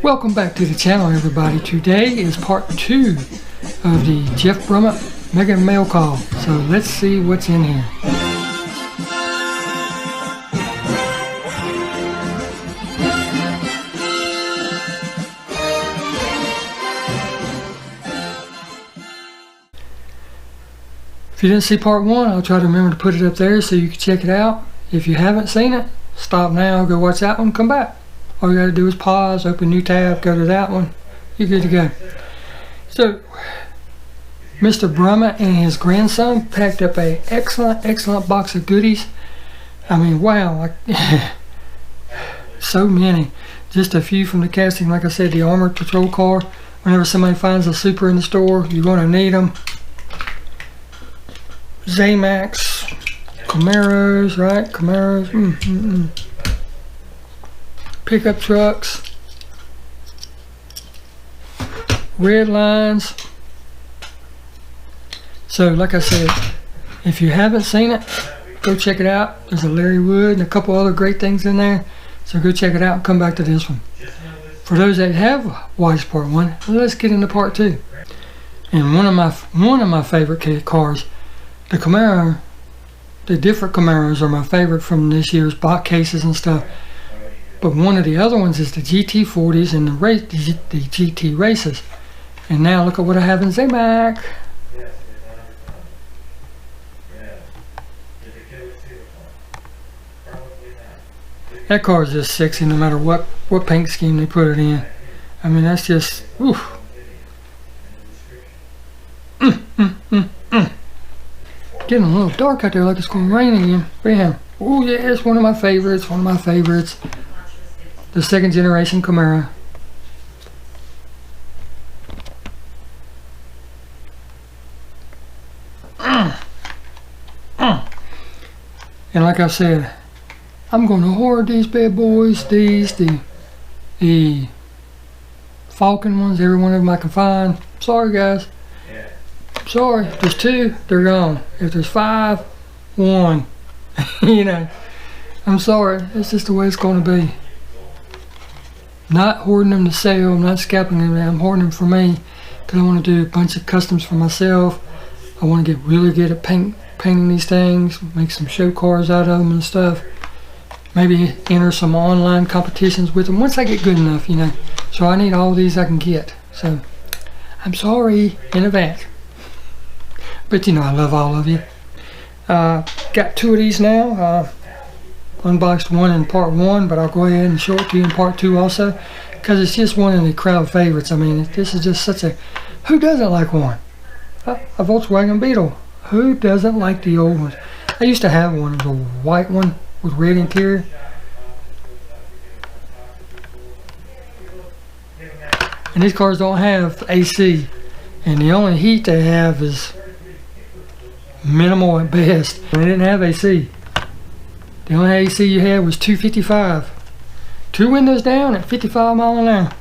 Welcome back to the channel, everybody. Today is part 2 of the Jeff Brummett Mega Mail Call. So let's see what's in here. If you didn't see part 1, I'll try to remember to put it up there so you can check it out. If you haven't seen it, stop now, go watch that one, come back. All you got to do is pause, open a new tab, go to that one. You're good to go. So, Mr. Brummett and his grandson packed up a excellent box of goodies. I mean, wow, so many. Just a few from the casting. Like I said, the armored patrol car. Whenever somebody finds a super in the store, you're going to need them. Zamax, Camaros, right? Camaros. Pickup trucks, red lines. So like I said, if you haven't seen it, go check it out. There's a Larry Wood and a couple other great things in there, so go check it out and come back to this one. For those that have watched part 1, let's get into part 2. And one of my favorite cars, the Camaro, the different Camaros are my favorite from this year's box cases and stuff. But one of the other ones is the GT40s and the GT races. And now look at what I have in Zamac. That car is just sexy no matter what paint scheme they put it in. I mean, that's just, oof. Getting a little dark out there like it's going to rain again. Bam. Oh yeah, it's one of my favorites, The second generation Camaro. And like I said, I'm going to hoard these bad boys. The Falcon ones, every one of them I can find. Sorry guys. Sorry, if there's 2, they're gone. If there's 5, 1. You know, I'm sorry. It's just the way it's going to be. Not hoarding them to sell, I'm not scalping them, I'm hoarding them for me because I want to do a bunch of customs for myself. I want to get really good at painting these things, make some show cars out of them and stuff. Maybe enter some online competitions with them once I get good enough, you know. So I need all these I can get. So I'm sorry in advance. But you know, I love all of you. Got 2 of these now. Unboxed one in part 1, but I'll go ahead and show it to you in part 2 also, because it's just one of the crowd favorites. I mean, this is just such a, who doesn't like one? A Volkswagen Beetle. Who doesn't like the old ones? I used to have one, it was a white one with red interior. And these cars don't have AC, and the only heat they have is minimal at best. They didn't have AC. The only AC you had was 255. 2 windows down at 55 miles an hour.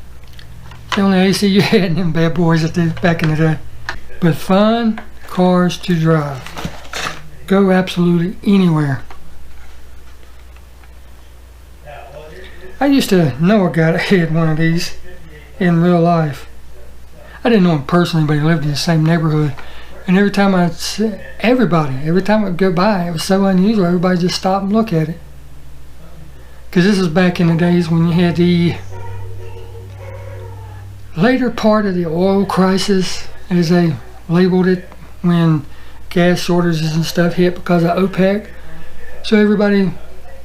The only AC you had in them bad boys back in the day. But fun cars to drive. Go absolutely anywhere. I used to know a guy that had one of these in real life. I didn't know him personally, but he lived in the same neighborhood. And every time I would go by, it was so unusual, everybody just stopped and look at it. Because this is back in the days when you had the later part of the oil crisis, as they labeled it, when gas shortages and stuff hit because of OPEC. So everybody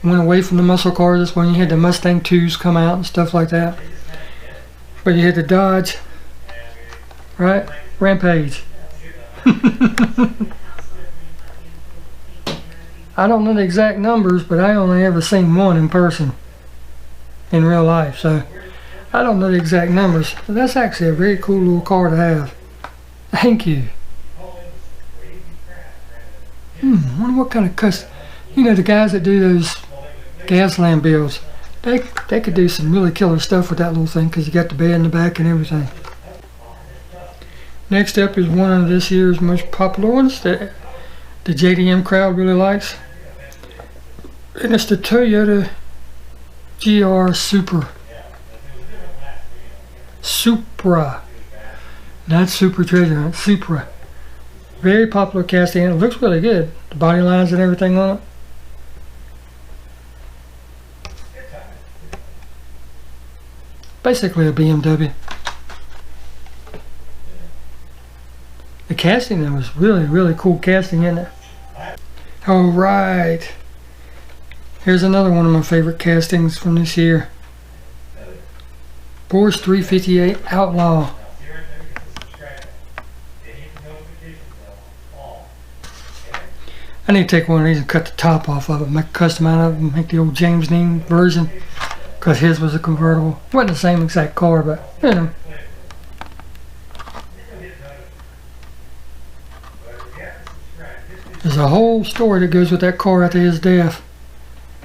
went away from the muscle cars. That's when you had the Mustang 2s come out and stuff like that. But you had the Dodge, right? Rampage. I don't know the exact numbers, but I only ever seen one in person in real life, so I don't know the exact numbers. But that's actually a very cool little car to have. Thank you. Wonder what kind of custom, you know, the guys that do those Gasland builds, they could do some really killer stuff with that little thing, because you got the bed in the back and everything. Next up is one of this year's most popular ones that the JDM crowd really likes. And it's the Toyota GR Super. Supra. Not Super Treasure Hunt, Supra. Very popular casting, and it looks really good. The body lines and everything on it. Basically a BMW. The casting there was really cool casting, isn't it? Alright. Here's another one of my favorite castings from this year. Porsche 358 Outlaw. I need to take one of these and cut the top off of it, make a custom out of it, and make the old James Dean version, because his was a convertible. It wasn't the same exact car, but you know. There's a whole story that goes with that car after his death.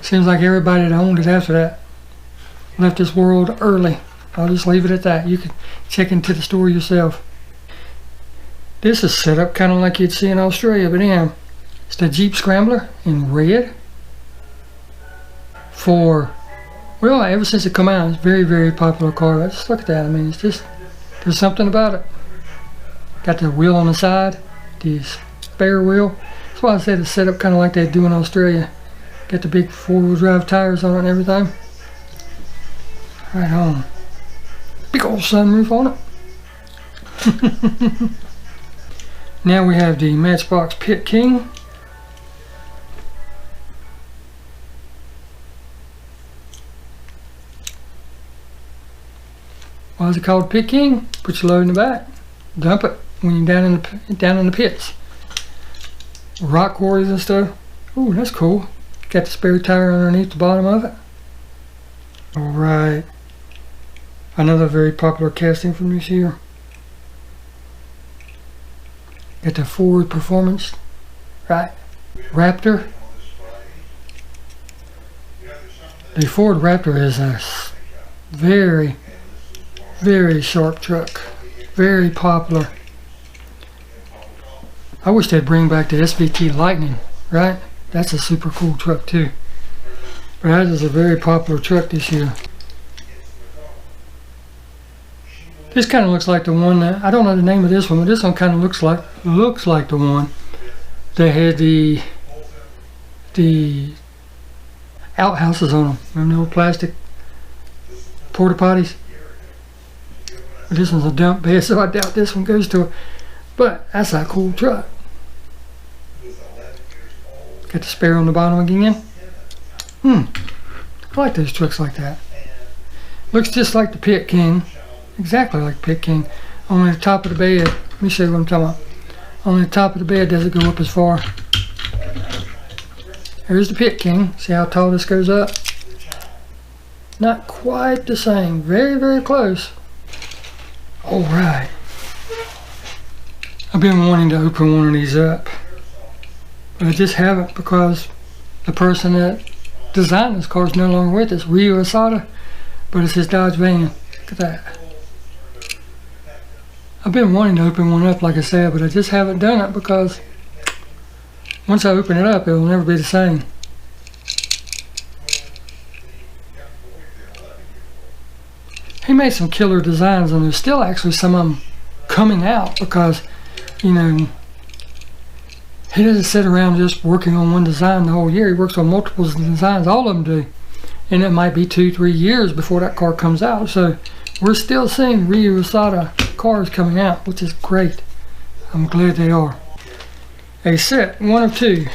Seems like everybody that owned it after that left this world early. I'll just leave it at that. You can check into the story yourself. This is set up kind of like you'd see in Australia, but yeah. It's the Jeep Scrambler in red. Well, ever since it come out, it's a very popular car. Just look at that. I mean, it's just, there's something about it. Got the wheel on the side, the spare wheel. That's why I said it's set up kind of like they do in Australia. Got the big four-wheel drive tires on it and everything. Right on. Big old sunroof on it. Now we have the Matchbox Pit King. Why is it called Pit King? Put your load in the back. Dump it when you're down in the pits. Rock quarries and stuff. Ooh, that's cool. Got the spare tire underneath the bottom of it. Alright. Another very popular casting from this year. Got the Ford Performance, right? Raptor. The Ford Raptor is a very sharp truck. Very popular. I wish they'd bring back the SVT Lightning, right? That's a super cool truck too. But that is a very popular truck this year. This kind of looks like the one that, I don't know the name of this one, but this one kind of looks like the one that had the outhouses on them. Remember the old plastic porta potties? But this one's a dump bed, so I doubt this one goes to it. But that's a cool truck. Got the spare on the bottom again. I like those trucks like that. Looks just like the Pit King. Exactly like the Pit King. Only the top of the bed. Let me show you what I'm talking about. Only the top of the bed doesn't go up as far. Here's the Pit King. See how tall this goes up? Not quite the same. Very close. Alright. I've been wanting to open one of these up, but I just haven't because the person that designed this car is no longer with us. Ryu Asada, but it's his Dodge van. Look at that. I've been wanting to open one up, like I said, but I just haven't done it because once I open it up, it will never be the same. He made some killer designs, and there's still actually some of them coming out because, you know, he doesn't sit around just working on one design the whole year. He works on multiple designs, all of them do. And it might be 2-3 years before that car comes out. So we're still seeing Ryu Asada cars coming out, which is great. I'm glad they are. A set, 1 of 2.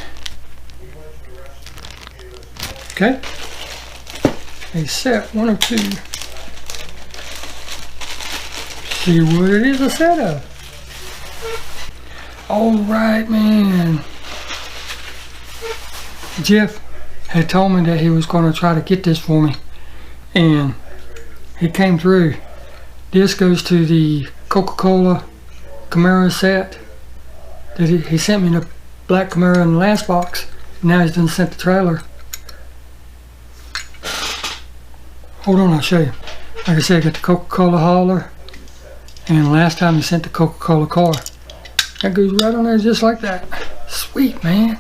Okay. A set, 1 of 2. See what it is a set of. Alright, man. Jeff had told me that he was going to try to get this for me, and he came through. This goes to the Coca-Cola Camaro set that he sent me the black Camaro in the last box. Now he's done sent the trailer. Hold on, I'll show you. Like I said, I got the Coca-Cola hauler, and last time he sent the Coca-Cola car. That goes right on there just like that. Sweet, man.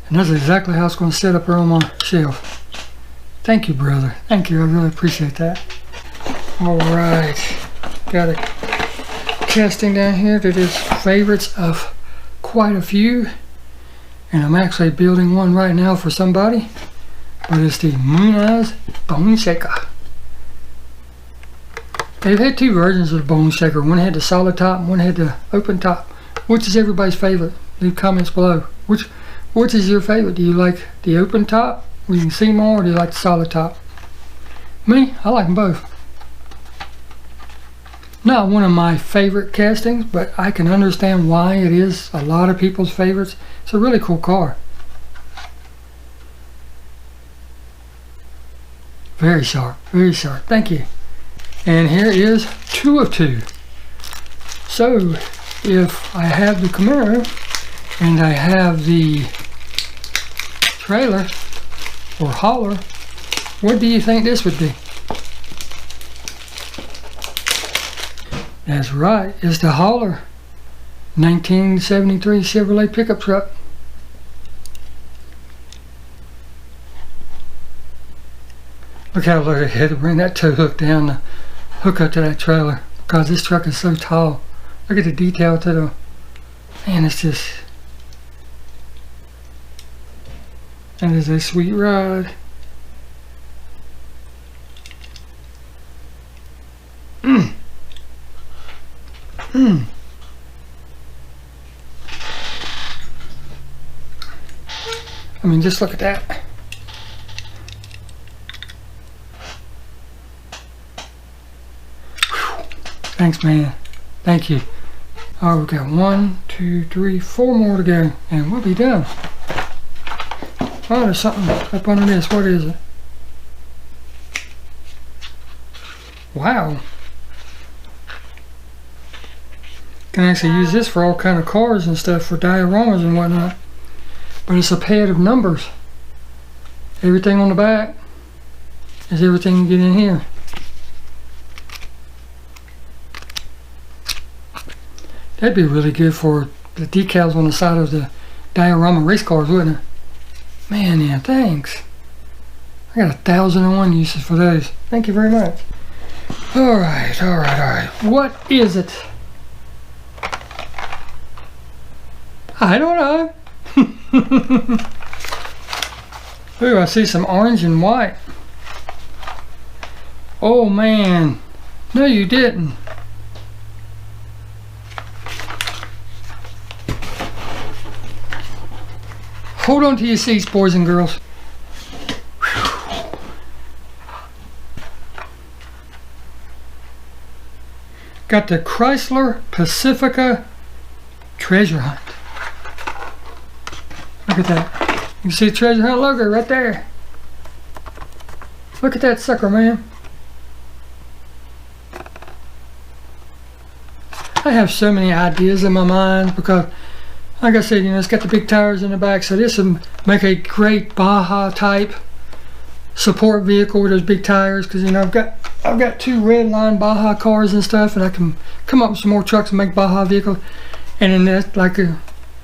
And that's exactly how it's going to set up here on my shelf. Thank you, brother. Thank you. I really appreciate that. Alright. got a casting down here that is favorites of quite a few, and I'm actually building one right now for somebody, but it's the Moon Eyes Bone Shaker. They've had two versions of the Bone Shaker. One had the solid top and one had the open top. Which is everybody's favorite? Leave comments below. Which is your favorite? Do you like the open top where you can see more, or do you like the solid top? Me, I like them both. Not one of my favorite castings, but I can understand why it is a lot of people's favorites. It's a really cool car. Very sharp, very sharp. Thank you. And here is 2 of 2. So if I have the Camaro and I have the trailer or hauler, what do you think this would be? That's right, it's the hauler. 1973 Chevrolet pickup truck. Look how low they had to bring that tow hook down to hook up to that trailer, because this truck is so tall. Look at the detail to the, man, it's just, that is a sweet ride. I mean, just look at that. Whew. Thanks, man. Thank you. All right, we've got 1, 2, 3, 4 more to go, and we'll be done. Oh, there's something up under this. What is it? Wow. Can actually use this for all kind of cars and stuff, for dioramas and whatnot. But it's a pad of numbers. Everything on the back is everything you get in here. That'd be really good for the decals on the side of the diorama race cars, wouldn't it? Man, yeah, thanks. I got 1,001 uses for those. Thank you very much. Alright, alright, alright. What is it? I don't know. Ooh, I see some orange and white. Oh man. No, you didn't. Hold on to your seats, boys and girls. Whew. Got the Chrysler Pacifica Treasure Hunt. Look at that. You can see the Treasure Hunt logo right there. Look at that sucker, man. I have so many ideas in my mind because, like I said, you know, it's got the big tires in the back, so this would make a great Baja type support vehicle with those big tires. Because, you know, I've got 2 red line Baja cars and stuff, and I can come up with some more trucks and make Baja vehicles. And then that's like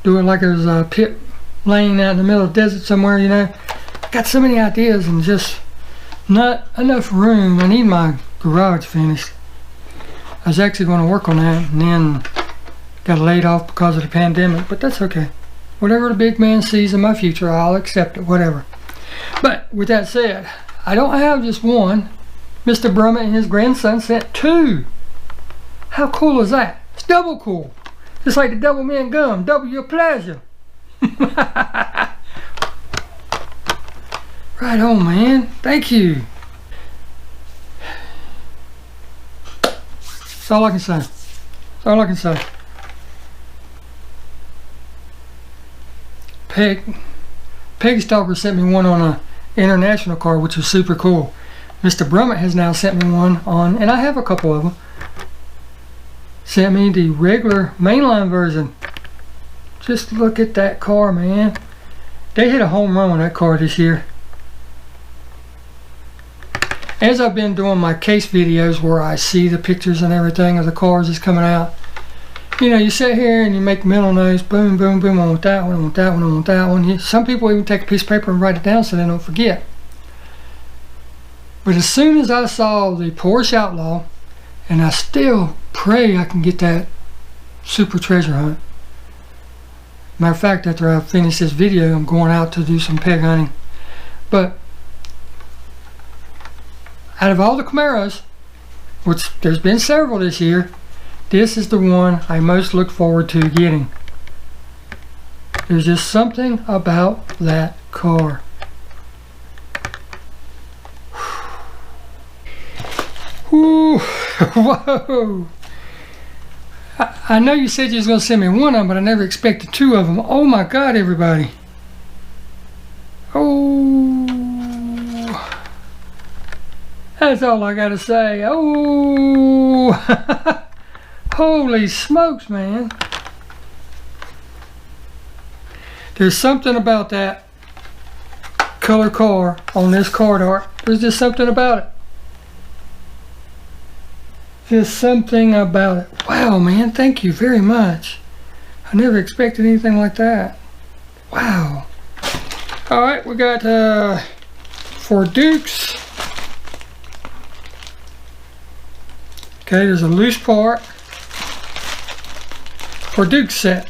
doing like there's a pit lane out in the middle of the desert somewhere, you know. Got so many ideas and just not enough room. I need my garage finished. I was actually going to work on that, and then got laid off because of the pandemic, but that's okay. Whatever the big man sees in my future, I'll accept it, whatever. But with that said, I don't have just one. Mr. Brummett and his grandson sent 2. How cool is that? It's double cool. Just like the double mint gum, double your pleasure. Right on, man. Thank you. That's all I can say. That's all I can say. Peggy Stalker sent me one on a international car, which was super cool. Mr. Brummett has now sent me one on, and I have a couple of them. Sent me the regular mainline version. Just look at that car, man. They hit a home run on that car this year. As I've been doing my case videos where I see the pictures and everything of the cars that's coming out, you know, you sit here and you make mental notes, boom, boom, boom, I want that one, I want that one, I want that one. Some people even take a piece of paper and write it down so they don't forget. But as soon as I saw the Porsche Outlaw And I still pray I can get that super treasure hunt. Matter of fact, after I finish this video, I'm going out to do some peg hunting. But out of all the Camaros, which there's been several this year, this is the one I most look forward to getting. There's just something about that car. Whew. Whoa! I know you said you was going to send me one of them, but I never expected two of them. Oh my God, everybody. Oh. That's all I got to say. Oh. Holy smokes, man. There's something about that color car on this card art. There's just something about it. Just something about it. Wow, man, thank you very much. I never expected anything like that. Wow. All right, we got for Dukes. Okay, there's a loose part for Dukes set.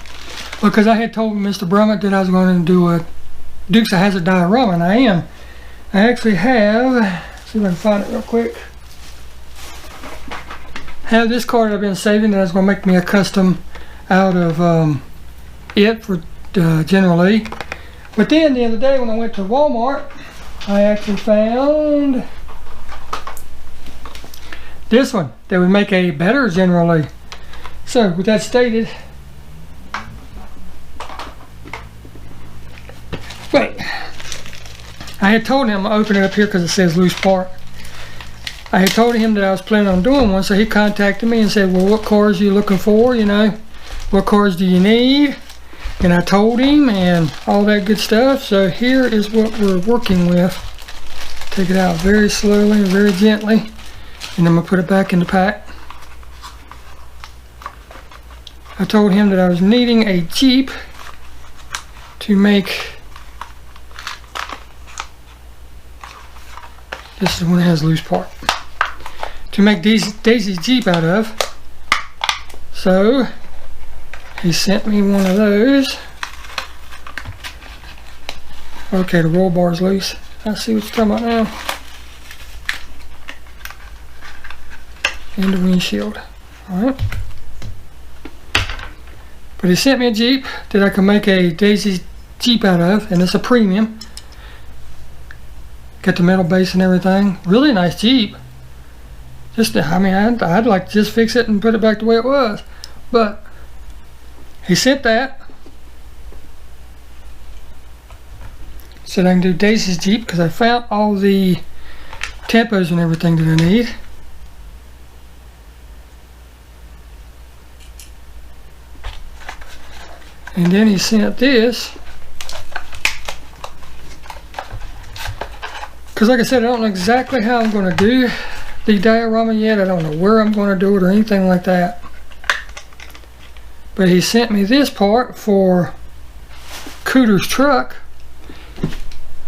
Because I had told Mr. Brummett that I was going to do a Dukes of Hazzard diorama, and I am. I actually have, let's see if I can find it real quick. Have this card I've been saving that I was going to make me a custom out of it for General Lee. But then the other day when I went to Walmart, I actually found this one that would make a better General Lee. So with that stated, wait, I had told him, I'll open it up here because it says loose part. I had told him that I was planning on doing one, so he contacted me and said, well, what cars are you looking for, you know? What cars do you need? And I told him and all that good stuff. So here is what we're working with. Take it out very slowly and very gently. And I'm going to put it back in the pack. I told him that I was needing a Jeep to make... This is the one that has loose part. To make Daisy's Jeep out of. So he sent me one of those. Okay, the roll bar is loose. I see what you're talking about now. And the windshield. Alright. But he sent me a Jeep that I can make a Daisy's Jeep out of, and it's a premium. Got the metal base and everything. Really nice Jeep. Just, I mean, I'd like to just fix it and put it back the way it was. But he sent that. Said I can do Daisy's Jeep because I found all the tempos and everything that I need. And then he sent this. Because like I said, I don't know exactly how I'm going to do the diorama yet. I don't know where I'm going to do it or anything like that. But he sent me this part for Cooter's truck.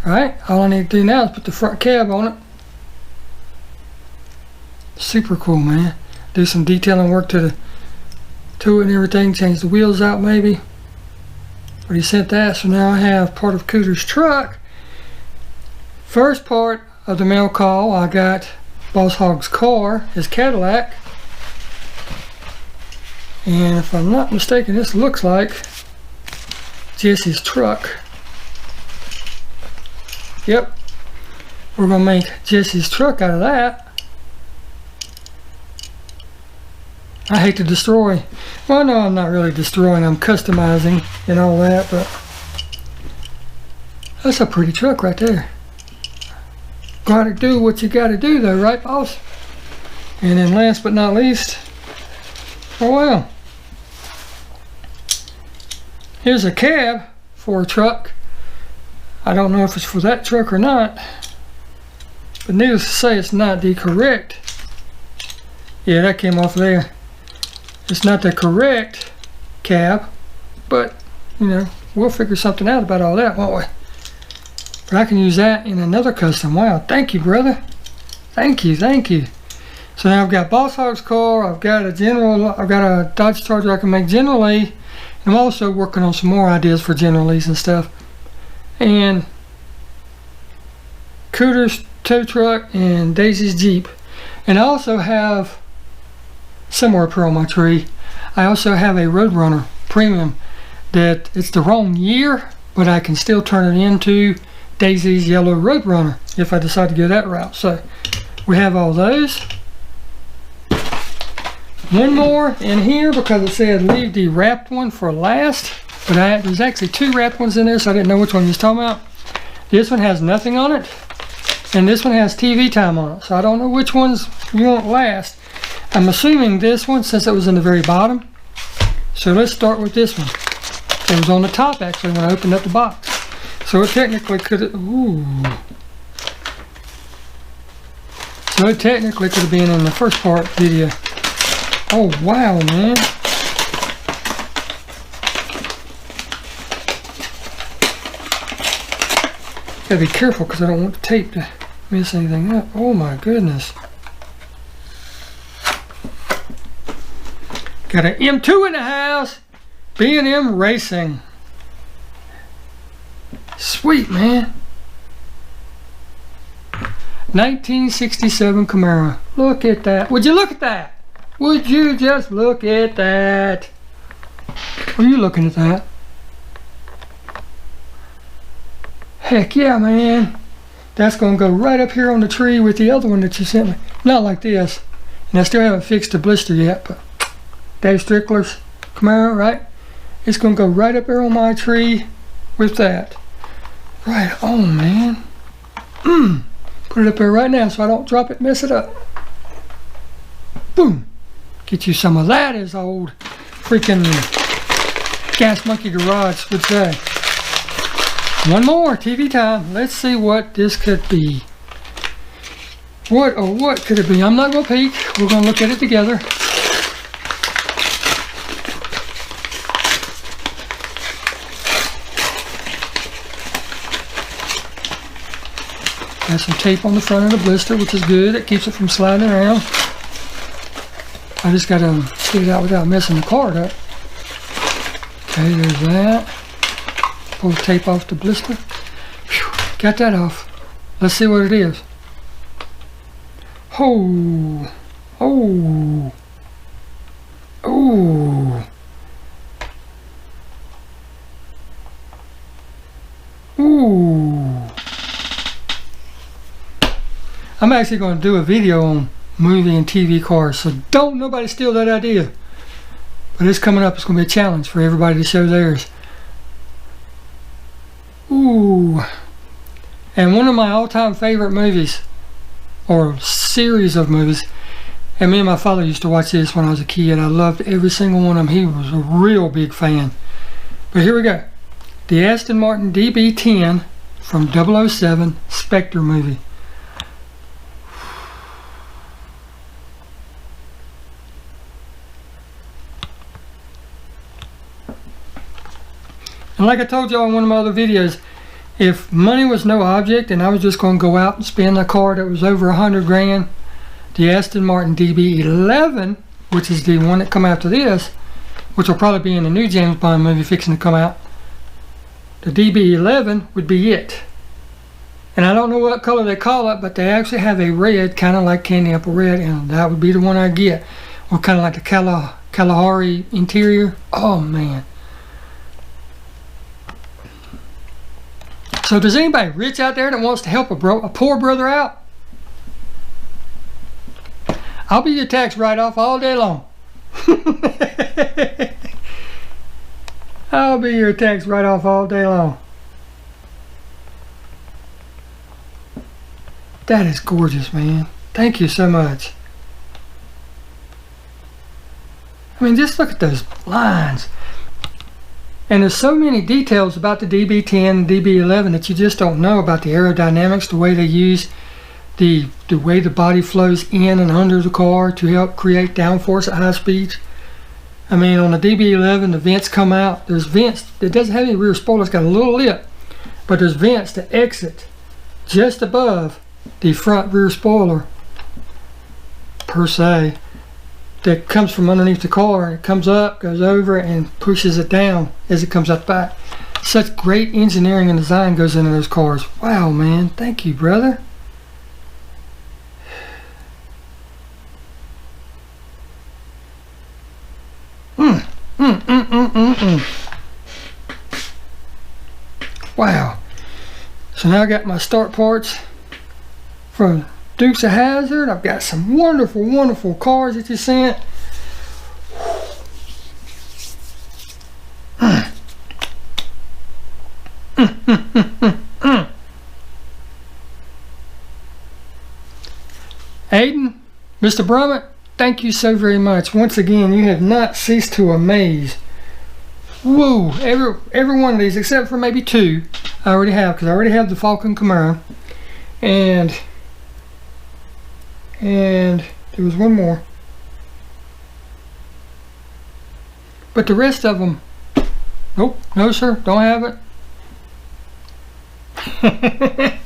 Alright, all I need to do now is put the front cab on it. Super cool, man. Do some detailing work to it and everything. Change the wheels out maybe. But he sent that, so now I have part of Cooter's truck. First part of the mail call, I got Boss Hogg's car, his Cadillac. And if I'm not mistaken, this looks like Jesse's truck. Yep. We're going to make Jesse's truck out of that. I hate to destroy. Well, no, I'm not really destroying. I'm customizing and all that, but that's a pretty truck right there. Gotta do what you gotta do though, right, boss? And then last but not least, oh well, here's a cab for a truck. I don't know if it's for that truck or not, but needless to say, it's not the correct. Yeah, that came off there. It's not the correct cab, but you know, we'll figure something out about all that, won't we? But I can use that in another custom. Wow, thank you, brother. Thank you, thank you. So now I've got Boss Hogg's car, I've got a Dodge Charger I can make General Lee. I'm also working on some more ideas for General Lees and stuff. And Cooter's tow truck and Daisy's Jeep. And I also have, somewhere up here on my tree, I also have a Roadrunner Premium that it's the wrong year, but I can still turn it into Daisy's yellow Roadrunner if I decide to go that route. So we have all those. One more in here because it said leave the wrapped one for last, but there's actually two wrapped ones in there, so I didn't know which one you was talking about. This one has nothing on it, and this one has TV time on it, so I don't know which ones you want last. I'm assuming this one, since it was in the very bottom. So let's start with this one. It was on the top actually when I opened up the box. So it technically could have, So it technically could have been in the first part video. Oh wow, man. Gotta be careful because I don't want the tape to mess anything up. Oh my goodness. Got an M2 in the house. B&M Racing. Sweet, man. 1967 Camaro. Look at that. Would you look at that? Would you just look at that? Are you looking at that? Heck yeah, man. That's going to go right up here on the tree with the other one that you sent me. Not like this. And I still haven't fixed the blister yet, but Dave Strickler's Camaro, right? It's going to go right up there on my tree with that. Right on, man. Put it up there right now so I don't drop it, mess it up. Boom. Get you some of that, as old freaking Gas Monkey Garage would say. One more TV time. Let's see what this could be. What could it be? I'm not going to peek. We're going to look at it together. Got some tape on the front of the blister, which is good. It keeps it from sliding around. I just got to get it out without messing the card up. Okay, there's that. Pull the tape off the blister. Whew, got that off. Let's see what it is. Oh. Oh. Oh. Ooh. I'm actually going to do a video on movie and TV cars, so don't nobody steal that idea. But it's coming up. It's going to be a challenge for everybody to show theirs. Ooh. And one of my all-time favorite movies, or series of movies, and me and my father used to watch this when I was a kid. I loved every single one of them. He was a real big fan. But here we go. The Aston Martin DB10 from 007 Spectre movie. And like I told y'all in one of my other videos, if money was no object and I was just going to go out and spend a car that was over 100 grand, the Aston Martin DB11, which is the one that come after this, which will probably be in the new James Bond movie fixing to come out, the DB11 would be it. And I don't know what color they call it, but they actually have a red, kind of like candy apple red, and that would be the one I get. Or kind of like the Kalahari interior. Oh man. So does anybody rich out there that wants to help a poor brother out? I'll be your tax write-off all day long. I'll be your tax write-off all day long. That is gorgeous, man. Thank you so much. I mean, just look at those lines. And there's so many details about the DB10, DB11 that you just don't know about the aerodynamics, the way they use the way the body flows in and under the car to help create downforce at high speeds. I mean, on the DB11, the vents come out. There's vents. It doesn't have any rear spoiler. It's got a little lip, but there's vents to exit just above the front rear spoiler. per se, that comes from underneath the car. It comes up, goes over, and pushes it down as it comes up the back. Such great engineering and design goes into those cars. Wow, man. Thank you, brother. Wow. So now I got my start parts from Dukes of Hazzard. I've got some wonderful, wonderful cars that you sent. Aiden, Mr. Brummett, thank you so very much. Once again, you have not ceased to amaze. Whoa, every one of these, except for maybe two, I already have, because I already have the Falcon Camaro. And there was one more. But the rest of them, nope, no sir, don't have it.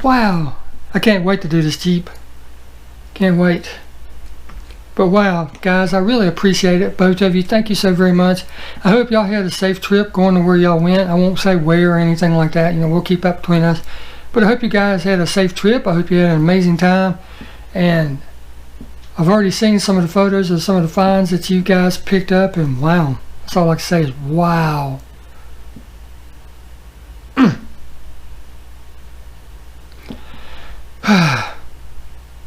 Wow, I can't wait to do this Jeep. Can't wait. But wow, guys, I really appreciate it, both of you. Thank you so very much. I hope y'all had a safe trip going to where y'all went. I won't say where or anything like that. You know, we'll keep that between us. But I hope you guys had a safe trip. I hope you had an amazing time. And I've already seen some of the photos of some of the finds that you guys picked up, and wow, that's all I can say is wow.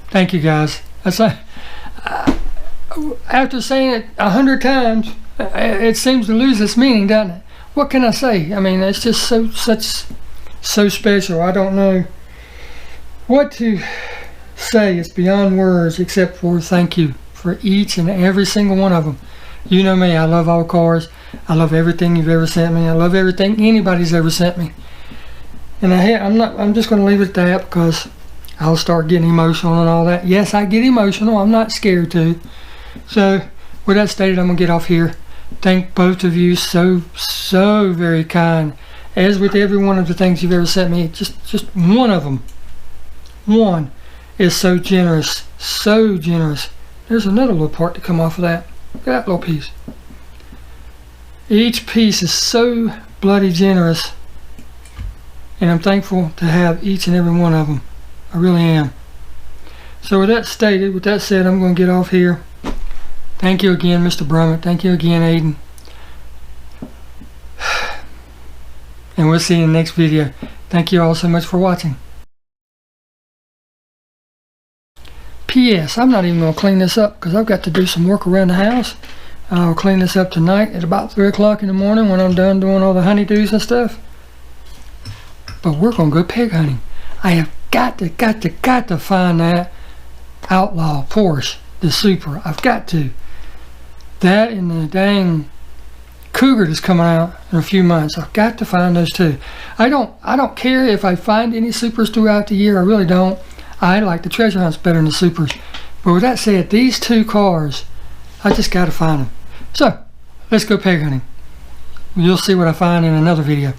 Thank you, guys. That's like, after saying it 100 times, it seems to lose its meaning, doesn't it? What can I say? I mean, it's just so special. I don't know what to say. It's beyond words, except for thank you for each and every single one of them. You know me, I love all cars. I love everything you've ever sent me. I love everything anybody's ever sent me. And I'm just going to leave it at that, because I'll start getting emotional and all that. Yes, I get emotional. I'm not scared to. So with that stated, I'm going to get off here. Thank both of you so very kind. As with every one of the things you've ever sent me, just one of them. One is so generous. So generous. There's another little part to come off of that. Look at that little piece. Each piece is so bloody generous. And I'm thankful to have each and every one of them. I really am. So with that stated, with that said, I'm going to get off here. Thank you again, Mr. Brummett. Thank you again, Aiden. And we'll see you in the next video. Thank you all so much for watching. P.S. I'm not even going to clean this up, because I've got to do some work around the house. I'll clean this up tonight at about 3 o'clock in the morning when I'm done doing all the honeydews and stuff. But we're going to go pig hunting. I have got to find that outlaw Porsche, the Super. I've got to. That and the dang Cougar that's coming out in a few months. I've got to find those two. I don't care if I find any Supers throughout the year. I really don't. I like the treasure hunts better than the Supers. But with that said, these two cars, I just got to find them. So let's go pig hunting. You'll see what I find in another video.